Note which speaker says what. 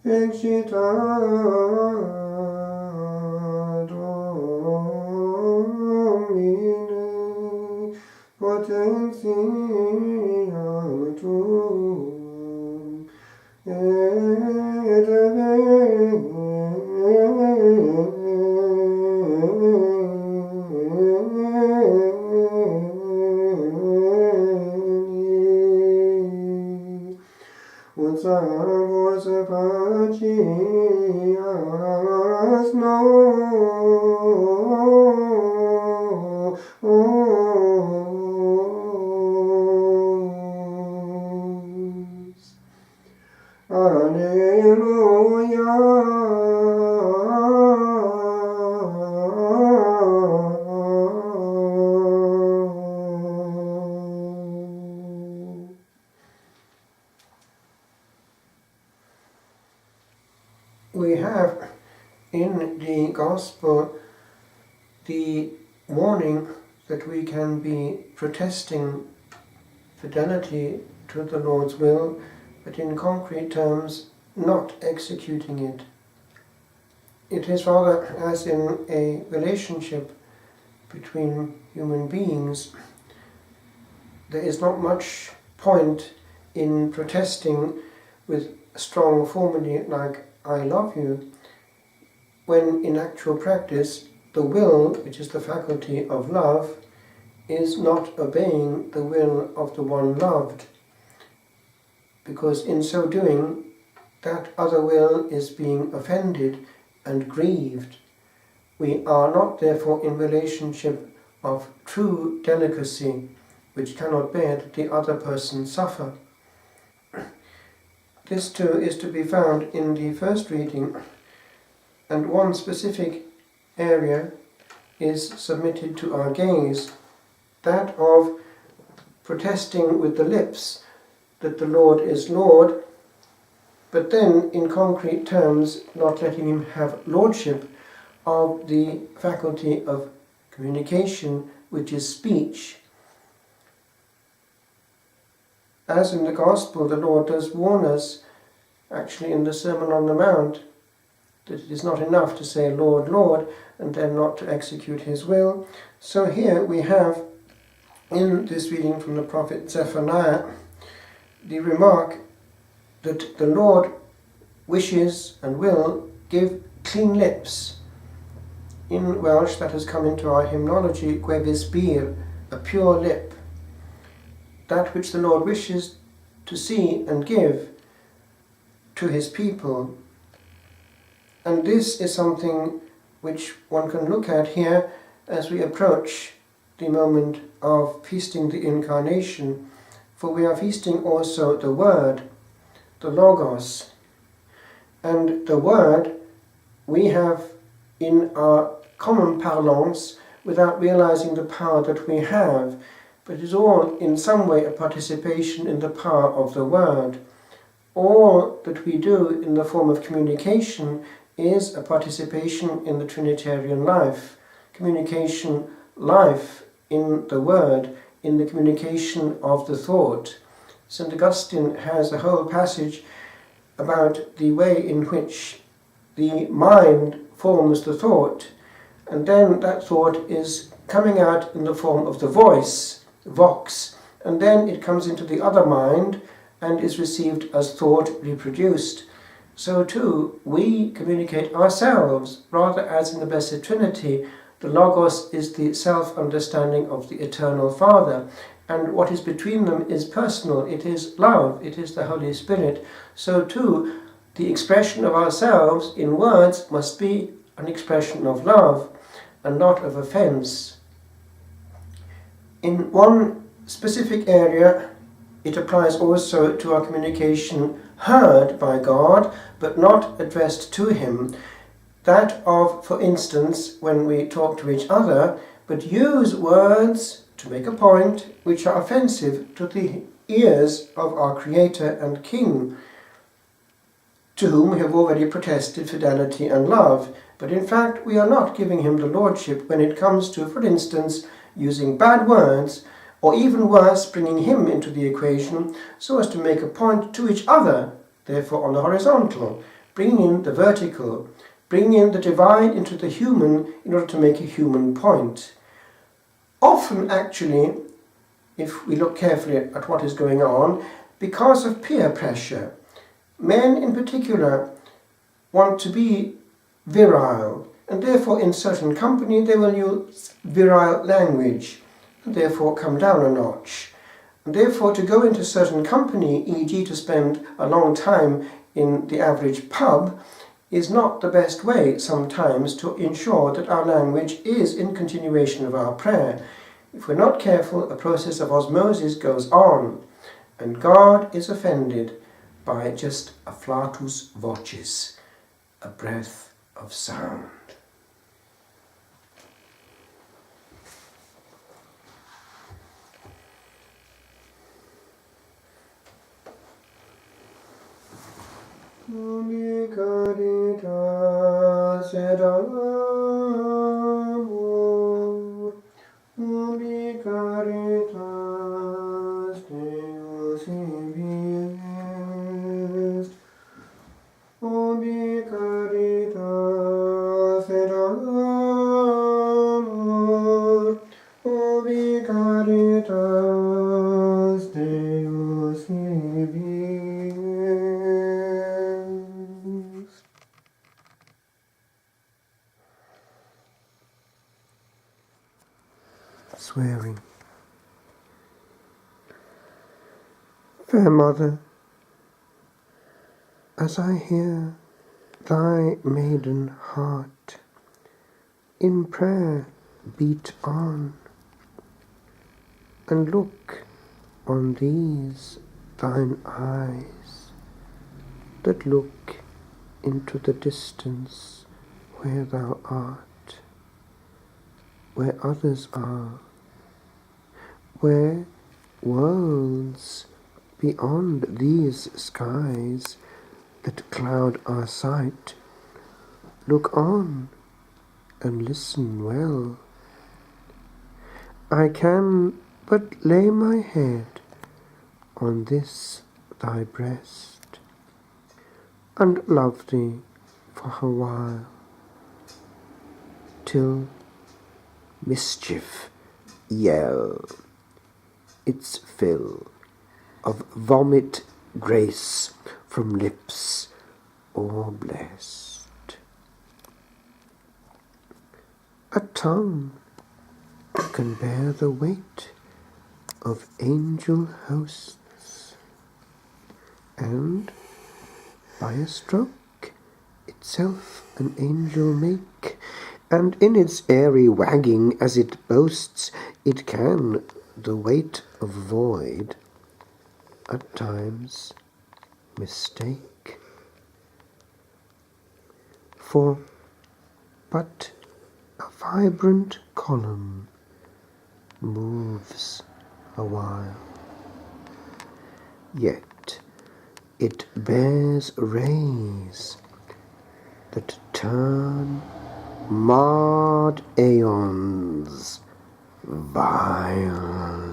Speaker 1: Exita Domine potentiam tuum et veni ut salvos facias nos. Alleluia. We have in the Gospel the warning that we can be protesting fidelity to the Lord's will, but in concrete terms not executing it. It is rather as in a relationship between human beings. There is not much point in protesting with a strong formula like I love you, when in actual practice the will, which is the faculty of love, is not obeying the will of the one loved, because in so doing that other will is being offended and grieved. We are not therefore in relationship of true delicacy, which cannot bear that the other person suffer. This too is to be found in the first reading, and one specific area is submitted to our gaze, that of protesting with the lips that the Lord is Lord, but then in concrete terms not letting him have lordship of the faculty of communication, which is speech. As in the Gospel, the Lord does warn us, actually in the Sermon on the Mount, that it is not enough to say, Lord, Lord, and then not to execute his will. So here we have, in this reading from the prophet Zephaniah, the remark that the Lord wishes and will give clean lips. In Welsh, that has come into our hymnology, gwefus bir, a pure lip. That which the Lord wishes to see and give to his people. And this is something which one can look at here as we approach the moment of feasting the Incarnation, for we are feasting also the Word, the Logos. And the Word we have in our common parlance without realizing the power that we have, but it is all in some way a participation in the power of the Word. All that we do in the form of communication is a participation in the Trinitarian life. Communication, life in the Word, in the communication of the thought. St. Augustine has a whole passage about the way in which the mind forms the thought, and then that thought is coming out in the form of the voice, vox, and then it comes into the other mind and is received as thought reproduced. So too, we communicate ourselves, rather as in the Blessed Trinity. The Logos is the self-understanding of the Eternal Father, and what is between them is personal, it is love, it is the Holy Spirit. So too, the expression of ourselves in words must be an expression of love, and not of offense. In one specific area, it applies also to our communication heard by God, but not addressed to him. that of, for instance, when we talk to each other, but use words to make a point which are offensive to the ears of our Creator and King, to whom we have already protested fidelity and love. But in fact, we are not giving him the lordship when it comes to, for instance, using bad words, or even worse, bringing him into the equation so as to make a point to each other, therefore on the horizontal, bringing in the vertical, bringing in the divine into the human in order to make a human point. Often, actually, if we look carefully at what is going on, because of peer pressure, men in particular want to be virile, and therefore in certain company they will use virile language, and therefore come down a notch. And therefore to go into certain company, e.g. to spend a long time in the average pub, is not the best way sometimes to ensure that our language is in continuation of our prayer. If we're not careful, a process of osmosis goes on, and God is offended by just a flatus vocis, a breath of sound. Ubi caritas et amor, ubi caritas Deus ibi est, ubi caritas et amor, ubi caritas Deus ibi est. Swearing. Fair Mother, as I hear thy maiden heart in prayer beat on, and look on these thine eyes that look into the distance where thou art, where others are, where worlds beyond these skies that cloud our sight, look on and listen well. I can but lay my head on this thy breast, and love thee for a while, till mischief yell its fill of vomit grace from lips o'erblest. A tongue can bear the weight of angel hosts, and by a stroke itself an angel make, and in its airy wagging as it boasts, it can the weight of void at times mistake. For but a vibrant column moves a while, yet it bears rays that turn marred aeons vile.